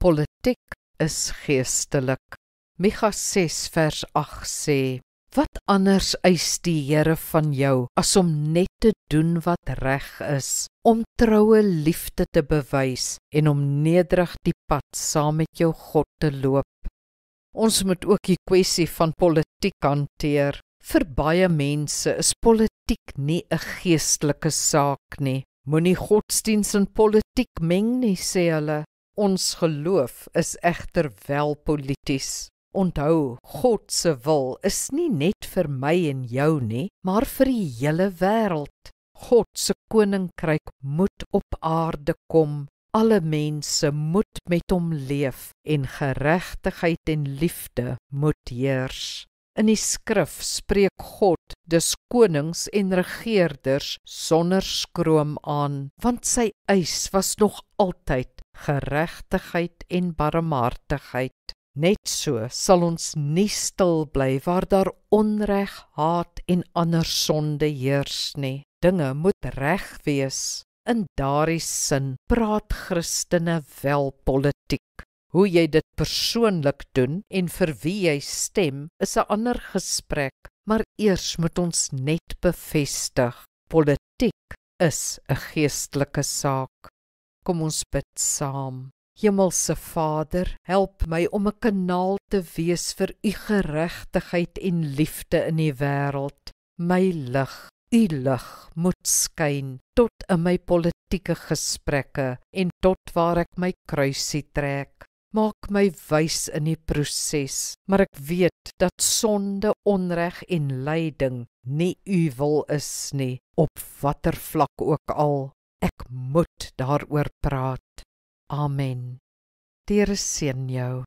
Politiek is geestelik. Micha 6 vers 8 sê, wat anders eis die Here van jou, as om net te doen wat reg is, om troue liefde te bewys, en om nederig die pad saam met jou God te loop. Ons moet ook die kwessie van politiek hanteer. Vir baie mense is politiek nie 'n geestelike saak nie. Moenie godsdiens en politiek meng nie, sê hulle. Ons geloof is egter wel polities. Onthou, God se wil is nie net vir my en jou nie, maar vir die hele wêreld. God se koninkryk moet op aarde kom. Alle mense moet met hom leef en geregtigheid en liefde moet heers. In die skrif spreek God dus konings en regerders sonder skroom aan, want sy eis was nog altyd geregtigheid en barmhartigheid. Net so sal ons nie stil bly waar daar onreg, haat en ander sonde heers nie. Dinge moet reg wees. In daardie sin praat Christene wel politiek. Hoe jy dit persoonlik doen en vir wie jy stem is 'n ander gesprek, maar eers moet ons net bevestig, politiek is 'n geestelike saak. Kom ons bid saam. Hemelse Vader, help my om 'n kanaal te wees vir u geregtigheid en liefde in die wêreld. My lig, u lig moet skyn tot in my politieke gesprekke en tot waar ek my kruisie trek. Maak my wys in die proses, maar ek weet dat sonde, onreg en lyding nie u wil is nie, op watter vlak ook al. Ek moet daaroor praat. Amen. Die Here seën jou.